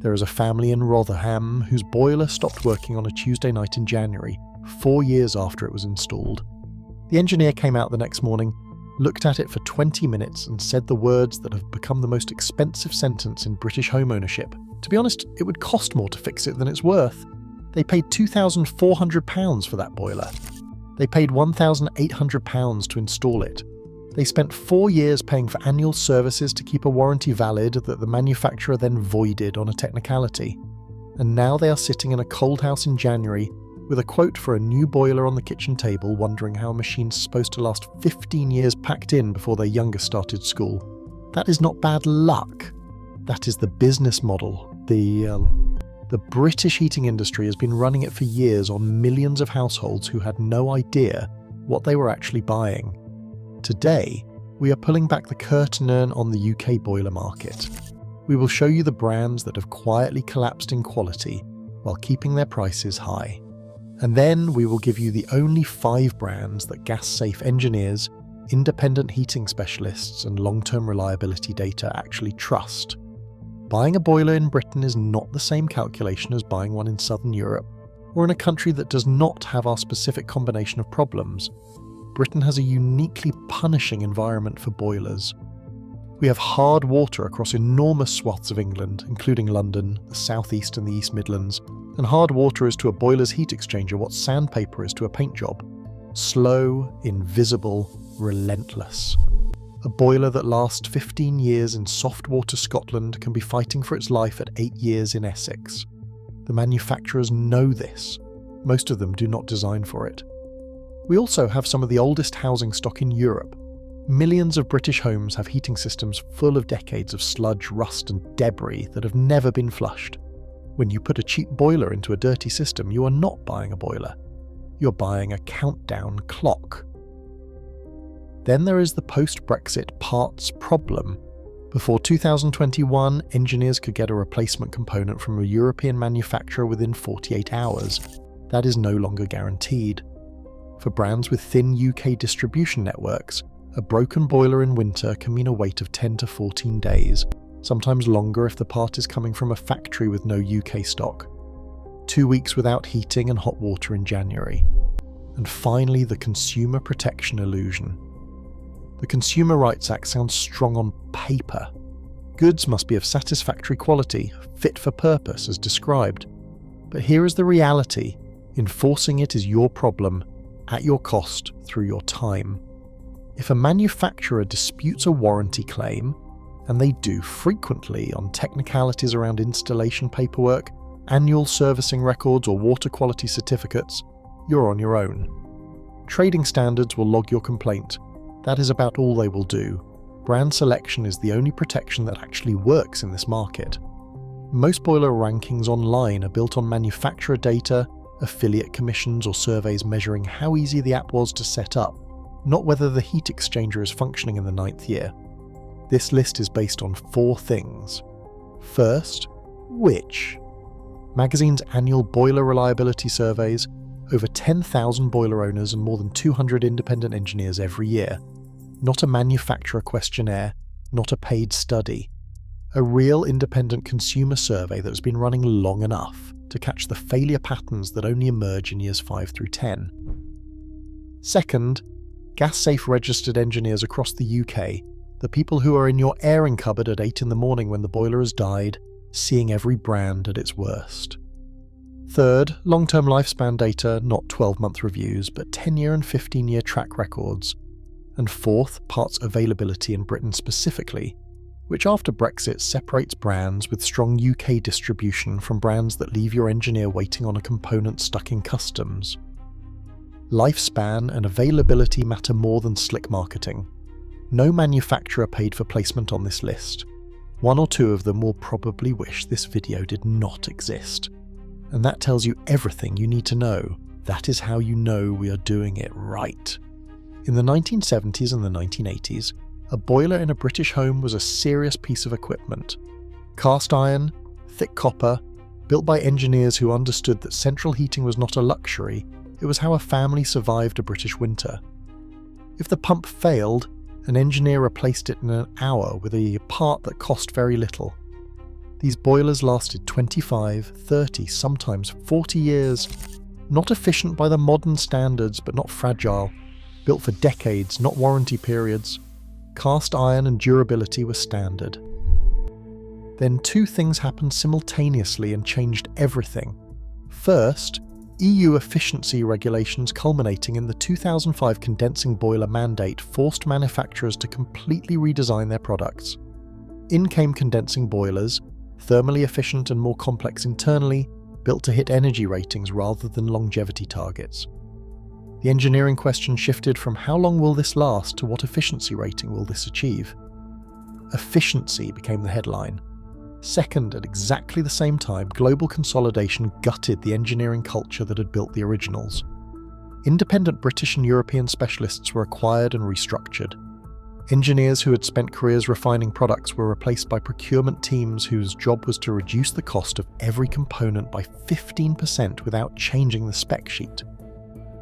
There is a family in Rotherham whose boiler stopped working on a Tuesday night in January, 4 years after it was installed. The engineer came out the next morning, looked at it for 20 minutes and said the words that have become the most expensive sentence in British home ownership. To be honest, it would cost more to fix it than it's worth. They paid £2,400 for that boiler. They paid £1,800 to install it. They spent 4 years paying for annual services to keep a warranty valid that the manufacturer then voided on a technicality. And now they are sitting in a cold house in January with a quote for a new boiler on the kitchen table, wondering how a machine's supposed to last 15 years packed in before their youngest started school. That is not bad luck. That is the business model. The British heating industry has been running it for years on millions of households who had no idea what they were actually buying. Today, we are pulling back the curtain on the UK boiler market. We will show you the brands that have quietly collapsed in quality while keeping their prices high. And then we will give you the only 5 brands that gas-safe engineers, independent heating specialists and long-term reliability data actually trust. Buying a boiler in Britain is not the same calculation as buying one in Southern Europe, or in a country that does not have our specific combination of problems. Britain has a uniquely punishing environment for boilers. We have hard water across enormous swaths of England, including London, the South East and the East Midlands, and hard water is to a boiler's heat exchanger what sandpaper is to a paint job. Slow, invisible, relentless. A boiler that lasts 15 years in soft water Scotland can be fighting for its life at 8 years in Essex. The manufacturers know this. Most of them do not design for it. We also have some of the oldest housing stock in Europe. Millions of British homes have heating systems full of decades of sludge, rust and debris that have never been flushed. When you put a cheap boiler into a dirty system, you are not buying a boiler. You're buying a countdown clock. Then there is the post-Brexit parts problem. Before 2021, engineers could get a replacement component from a European manufacturer within 48 hours. That is no longer guaranteed. For brands with thin UK distribution networks, a broken boiler in winter can mean a wait of 10 to 14 days, sometimes longer if the part is coming from a factory with no UK stock. 2 weeks without heating and hot water in January. And finally, the consumer protection illusion. The Consumer Rights Act sounds strong on paper. Goods must be of satisfactory quality, fit for purpose as described. But here is the reality. Enforcing it is your problem, at your cost, through your time. If a manufacturer disputes a warranty claim, and they do frequently on technicalities around installation paperwork, annual servicing records or water quality certificates, you're on your own. Trading standards will log your complaint. That is about all they will do. Brand selection is the only protection that actually works in this market. Most boiler rankings online are built on manufacturer data, affiliate commissions or surveys measuring how easy the app was to set up, not whether the heat exchanger is functioning in the 9th year. This list is based on 4 things. First, which? Magazine's annual boiler reliability surveys, over 10,000 boiler owners and more than 200 independent engineers every year. Not a manufacturer questionnaire, not a paid study. A real independent consumer survey that has been running long enough to catch the failure patterns that only emerge in years 5 through 10. Second, gas-safe registered engineers across the UK, the people who are in your airing cupboard at 8 in the morning when the boiler has died, seeing every brand at its worst. Third, long-term lifespan data, not 12-month reviews, but 10-year and 15-year track records. And fourth, parts availability in Britain specifically, which after Brexit separates brands with strong UK distribution from brands that leave your engineer waiting on a component stuck in customs. Lifespan and availability matter more than slick marketing. No manufacturer paid for placement on this list. 1 or 2 of them will probably wish this video did not exist. And that tells you everything you need to know. That is how you know we are doing it right. In the 1970s and the 1980s, a boiler in a British home was a serious piece of equipment. Cast iron, thick copper, built by engineers who understood that central heating was not a luxury, it was how a family survived a British winter. If the pump failed, an engineer replaced it in an hour with a part that cost very little. These boilers lasted 25, 30, sometimes 40 years. Not efficient by the modern standards, but not fragile. Built for decades, not warranty periods. Cast iron and durability were standard. Then two things happened simultaneously and changed everything. First, EU efficiency regulations culminating in the 2005 condensing boiler mandate forced manufacturers to completely redesign their products. In came condensing boilers, thermally efficient and more complex internally, built to hit energy ratings rather than longevity targets. The engineering question shifted from how long will this last to what efficiency rating will this achieve? Efficiency became the headline. Second, at exactly the same time, global consolidation gutted the engineering culture that had built the originals. Independent British and European specialists were acquired and restructured. Engineers who had spent careers refining products were replaced by procurement teams whose job was to reduce the cost of every component by 15% without changing the spec sheet.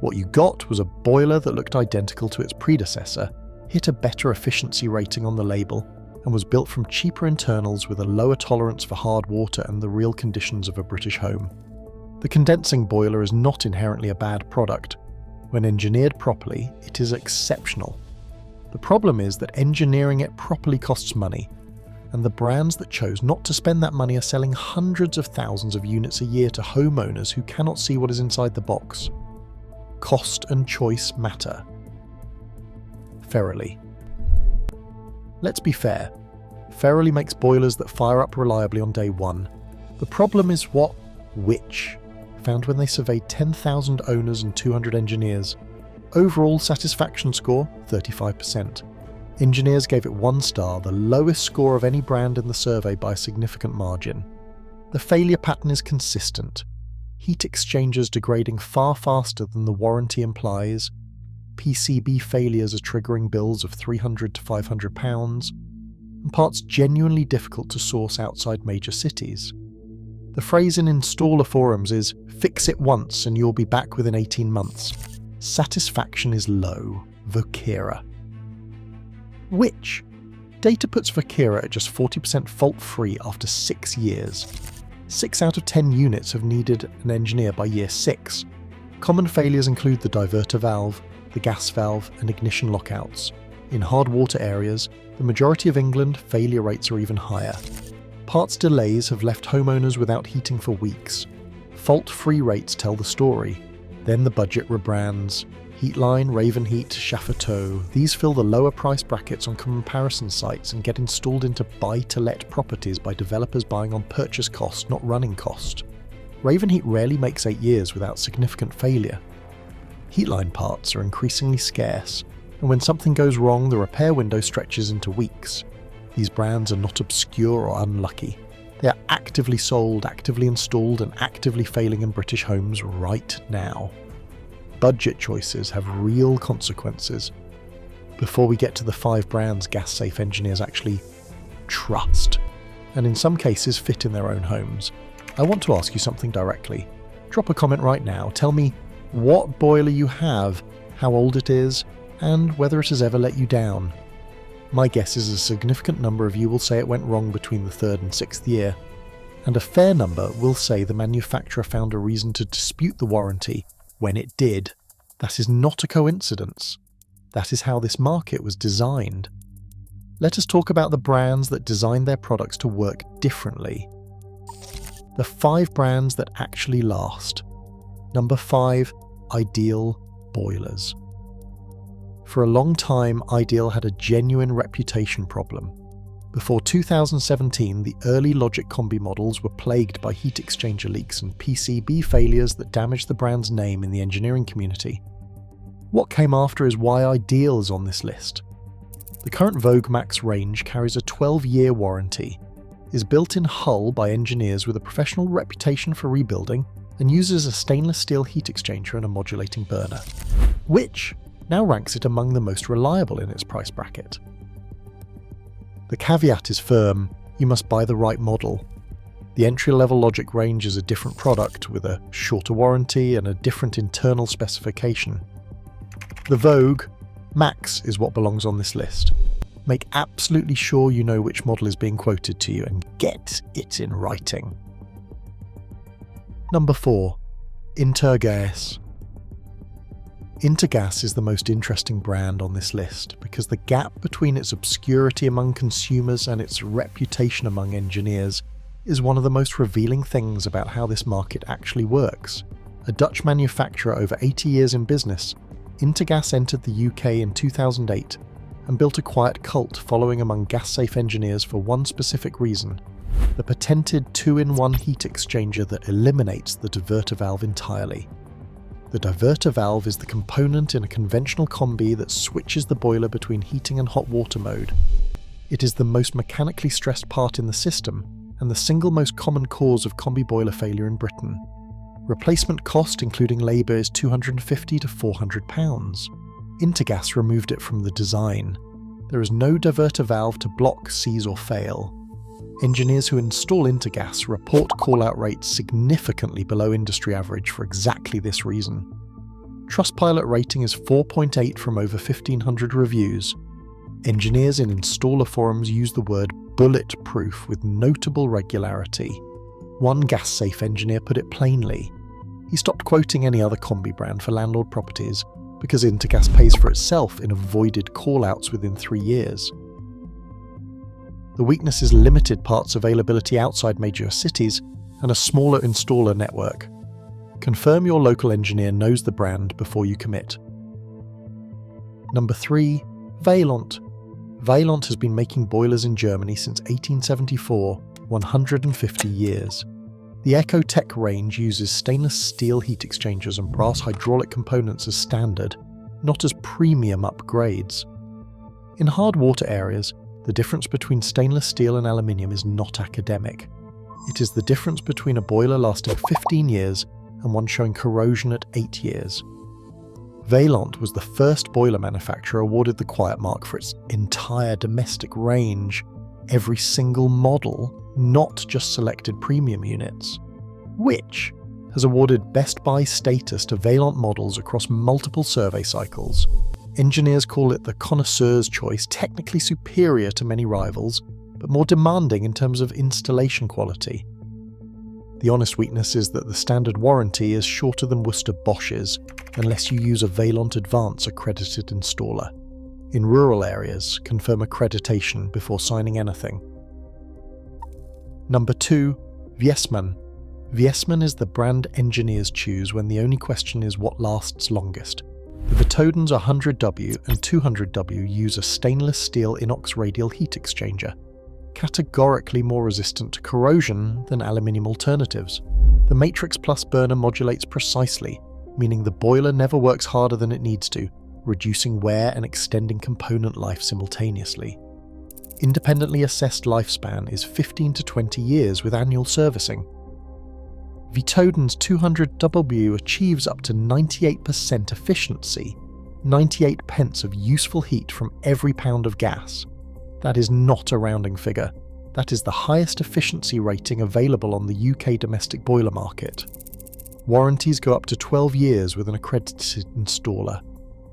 What you got was a boiler that looked identical to its predecessor, hit a better efficiency rating on the label, and was built from cheaper internals with a lower tolerance for hard water and the real conditions of a British home. The condensing boiler is not inherently a bad product. When engineered properly, it is exceptional. The problem is that engineering it properly costs money, and the brands that chose not to spend that money are selling hundreds of thousands of units a year to homeowners who cannot see what is inside the box. Cost and choice matter. Ferrally. Let's be fair. Ferrally makes boilers that fire up reliably on day one. The problem is which, found when they surveyed 10,000 owners and 200 engineers. Overall satisfaction score, 35%. Engineers gave it 1 star, the lowest score of any brand in the survey by a significant margin. The failure pattern is consistent. Heat exchangers degrading far faster than the warranty implies. PCB failures are triggering bills of £300 to £500, and parts genuinely difficult to source outside major cities. The phrase in installer forums is, "Fix it once and you'll be back within 18 months. Satisfaction is low. Vocera. Which? Data puts Vocera at just 40% fault-free after 6 years. 6 out of 10 units have needed an engineer by year 6. Common failures include the diverter valve, the gas valve, and ignition lockouts. In hard water areas, the majority of England, failure rates are even higher. Parts delays have left homeowners without heating for weeks. Fault-free rates tell the story. Then the budget rebrands. Heatline, Ravenheat, Chaffeteau, these fill the lower price brackets on comparison sites and get installed into buy-to-let properties by developers buying on purchase cost, not running cost. Ravenheat rarely makes 8 years without significant failure. Heatline parts are increasingly scarce, and when something goes wrong, the repair window stretches into weeks. These brands are not obscure or unlucky. They are actively sold, actively installed, and actively failing in British homes right now. Budget choices have real consequences. Before we get to the 5 brands gas-safe engineers actually trust, and in some cases fit in their own homes, I want to ask you something directly. Drop a comment right now. Tell me what boiler you have, how old it is, and whether it has ever let you down. My guess is a significant number of you will say it went wrong between the 3rd and 6th year, and a fair number will say the manufacturer found a reason to dispute the warranty when it did. That is not a coincidence. That is how this market was designed. Let us talk about the brands that designed their products to work differently. The 5 brands that actually last. Number 5, Ideal Boilers. For a long time, Ideal had a genuine reputation problem. Before 2017, the early Logic Combi models were plagued by heat exchanger leaks and PCB failures that damaged the brand's name in the engineering community. What came after is why Ideal is on this list. The current Vogue Max range carries a 12-year warranty, is built in hull by engineers with a professional reputation for rebuilding, and uses a stainless steel heat exchanger and a modulating burner, which now ranks it among the most reliable in its price bracket. The caveat is firm: you must buy the right model. The entry-level Logic range is a different product with a shorter warranty and a different internal specification. The Vogue Max is what belongs on this list. Make absolutely sure you know which model is being quoted to you and get it in writing. Number 4. Intergas. Intergas is the most interesting brand on this list because the gap between its obscurity among consumers and its reputation among engineers is one of the most revealing things about how this market actually works. A Dutch manufacturer over 80 years in business, Intergas entered the UK in 2008 and built a quiet cult following among gas-safe engineers for one specific reason: the patented 2-in-1 heat exchanger that eliminates the diverter valve entirely. The diverter valve is the component in a conventional combi that switches the boiler between heating and hot water mode. It is the most mechanically stressed part in the system and the single most common cause of combi boiler failure in Britain. Replacement cost, including labour, is £250 to £400. Intergas removed it from the design. There is no diverter valve to block, seize or fail. Engineers who install Intergas report call-out rates significantly below industry average for exactly this reason. Trustpilot rating is 4.8 from over 1,500 reviews. Engineers in installer forums use the word bulletproof with notable regularity. One gas-safe engineer put it plainly. He stopped quoting any other combi brand for landlord properties because Intergas pays for itself in avoided call-outs within 3 years. The weakness is limited parts availability outside major cities and a smaller installer network. Confirm your local engineer knows the brand before you commit. Number 3. Vaillant. Vaillant has been making boilers in Germany since 1874, 150 years. The EcoTech range uses stainless steel heat exchangers and brass hydraulic components as standard, not as premium upgrades. In hard water areas, the difference between stainless steel and aluminium is not academic. It is the difference between a boiler lasting 15 years and one showing corrosion at 8 years. Vaillant was the first boiler manufacturer awarded the Quiet Mark for its entire domestic range, every single model, not just selected premium units, which has awarded Best Buy status to Vaillant models across multiple survey cycles. Engineers call it the connoisseur's choice, technically superior to many rivals, but more demanding in terms of installation quality. The honest weakness is that the standard warranty is shorter than Worcester Bosch's, unless you use a Vaillant Advance accredited installer. In rural areas, confirm accreditation before signing anything. Number 2. Viessmann. Viessmann is the brand engineers choose when the only question is what lasts longest. The Vitodens 100W and 200W use a stainless steel inox radial heat exchanger, categorically more resistant to corrosion than aluminium alternatives. The Matrix Plus burner modulates precisely, meaning the boiler never works harder than it needs to, reducing wear and extending component life simultaneously. Independently assessed lifespan is 15 to 20 years with annual servicing. Vitoden's 200W achieves up to 98% efficiency, 98 pence of useful heat from every pound of gas. That is not a rounding figure. That is the highest efficiency rating available on the UK domestic boiler market. Warranties go up to 12 years with an accredited installer.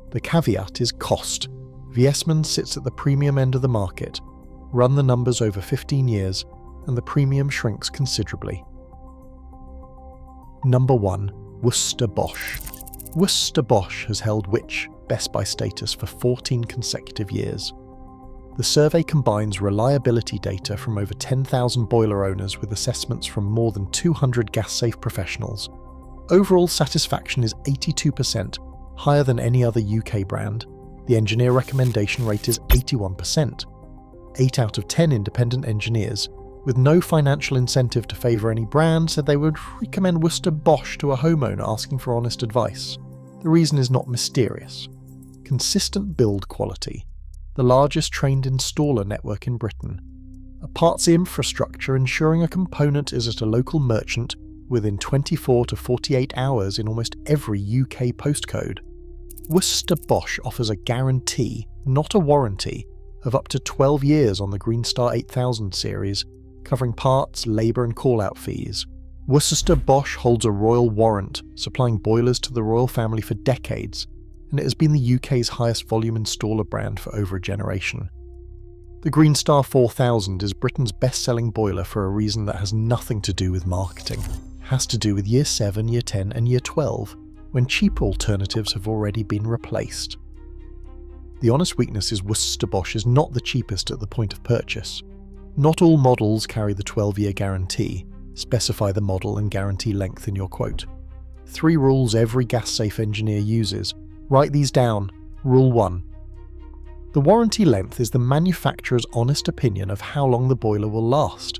The caveat is cost. Viessmann sits at the premium end of the market. Run the numbers over 15 years, and the premium shrinks considerably. Number 1. Worcester Bosch. Worcester Bosch has held which Best Buy status for 14 consecutive years. The survey combines reliability data from over 10,000 boiler owners with assessments from more than 200 gas-safe professionals. Overall satisfaction is 82%, higher than any other UK brand. The engineer recommendation rate is 81%. 8 out of 10 independent engineers, with no financial incentive to favour any brand, said they would recommend Worcester Bosch to a homeowner asking for honest advice. The reason is not mysterious. Consistent build quality. The largest trained installer network in Britain. A parts infrastructure ensuring a component is at a local merchant within 24 to 48 hours in almost every UK postcode. Worcester Bosch offers a guarantee, not a warranty, of up to 12 years on the Green Star 8000 series, covering parts, labour and call-out fees. Worcester Bosch holds a royal warrant, supplying boilers to the royal family for decades, and it has been the UK's highest volume installer brand for over a generation. The Green Star 4000 is Britain's best-selling boiler for a reason that has nothing to do with marketing. It has to do with Year 7, Year 10 and Year 12, when cheap alternatives have already been replaced. The honest weakness is Worcester Bosch is not the cheapest at the point of purchase. Not all models carry the 12-year guarantee. Specify the model and guarantee length in your quote. 3 rules every gas-safe engineer uses. Write these down. Rule 1. The warranty length is the manufacturer's honest opinion of how long the boiler will last.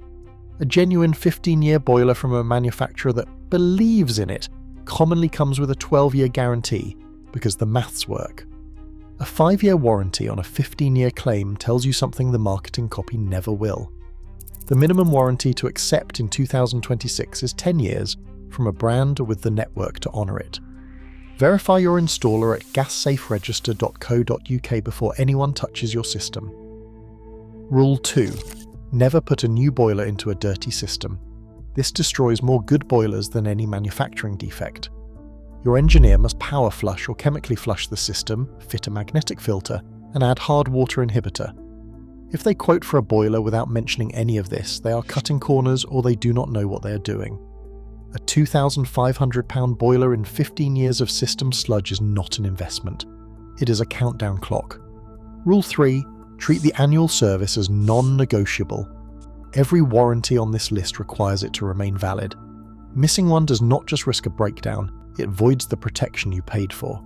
A genuine 15-year boiler from a manufacturer that believes in it commonly comes with a 12-year guarantee because the maths work. A 5-year warranty on a 15-year claim tells you something the marketing copy never will. The minimum warranty to accept in 2026 is 10 years from a brand with the network to honour it. Verify your installer at gassaferegister.co.uk before anyone touches your system. Rule 2. Never put a new boiler into a dirty system. This destroys more good boilers than any manufacturing defect. Your engineer must power flush or chemically flush the system, fit a magnetic filter, and add hard water inhibitor. If they quote for a boiler without mentioning any of this, they are cutting corners or they do not know what they are doing. A £2,500 boiler in 15 years of system sludge is not an investment. It is a countdown clock. Rule 3. Treat the annual service as non-negotiable. Every warranty on this list requires it to remain valid. Missing one does not just risk a breakdown, it voids the protection you paid for.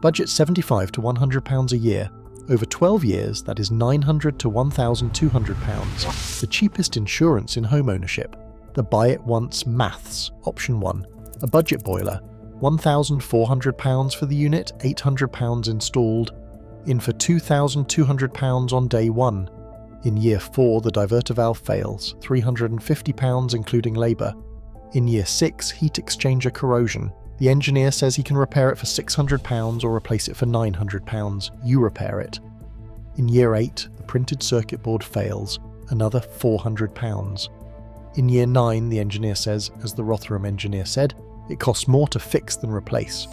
Budget £75 to £100 a year. Over 12 years, that is £900 to £1,200. The cheapest insurance in home ownership. The buy it once maths, option 1. A budget boiler, £1,400 for the unit, £800 installed, in for £2,200 on day 1. In year 4 the diverter valve fails, £350 including labour. In year 6 heat exchanger corrosion. The engineer says he can repair it for £600 or replace it for £900, you repair it. In year 8 the printed circuit board fails, another £400. In year 9, the engineer says, as the Rotherham engineer said, it costs more to fix than replace.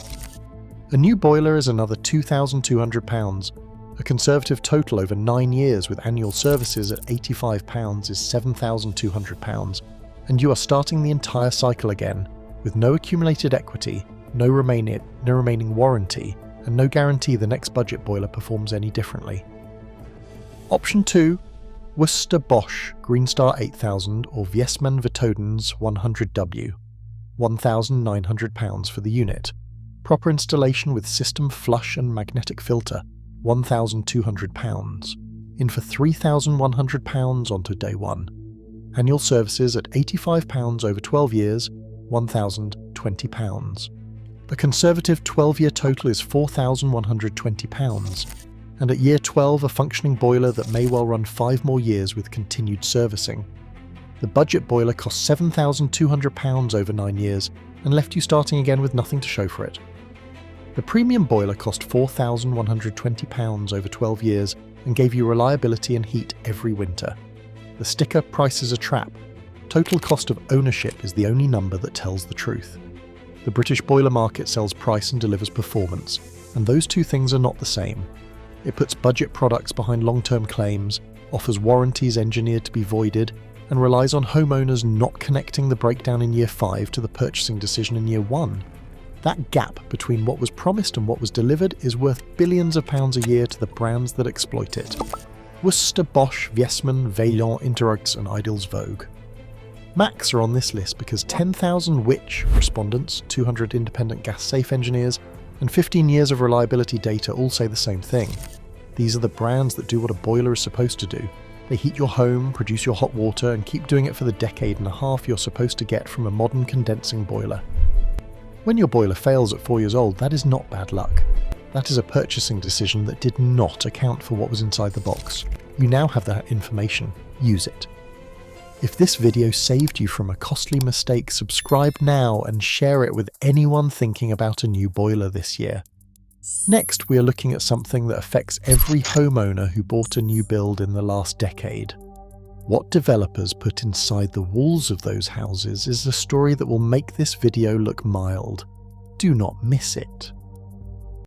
A new boiler is another £2,200. A conservative total over 9 years with annual services at £85 is £7,200. And you are starting the entire cycle again, with no accumulated equity, no remaining warranty, and no guarantee the next budget boiler performs any differently. Option 2. Worcester Bosch Green Star 8000 or Viessmann Vitodens 100W, £1,900 for the unit. Proper installation with system flush and magnetic filter, £1,200. In for £3,100 onto day 1. Annual services at £85 over 12 years, £1,020. The conservative 12-year total is £4,120. And at year 12 a functioning boiler that may well run 5 more years with continued servicing. The budget boiler cost £7,200 over 9 years and left you starting again with nothing to show for it. The premium boiler cost £4,120 over 12 years and gave you reliability and heat every winter. The sticker price is a trap. Total cost of ownership is the only number that tells the truth. The British boiler market sells price and delivers performance, and those two things are not the same. It puts budget products behind long-term claims, offers warranties engineered to be voided, and relies on homeowners not connecting the breakdown in year 5 to the purchasing decision in year 1. That gap between what was promised and what was delivered is worth billions of pounds a year to the brands that exploit it. Worcester, Bosch, Viessmann, Vaillant, Interux and Ideal's Vogue. Macs are on this list because 10,000 which respondents, 200 independent gas-safe engineers, and 15 years of reliability data all say the same thing. These are the brands that do what a boiler is supposed to do. They heat your home, produce your hot water, and keep doing it for the decade and a half you're supposed to get from a modern condensing boiler. When your boiler fails at 4 years old, that is not bad luck. That is a purchasing decision that did not account for what was inside the box. You now have that information. Use it. If this video saved you from a costly mistake, subscribe now and share it with anyone thinking about a new boiler this year. Next, we are looking at something that affects every homeowner who bought a new build in the last decade. What developers put inside the walls of those houses is a story that will make this video look mild. Do not miss it.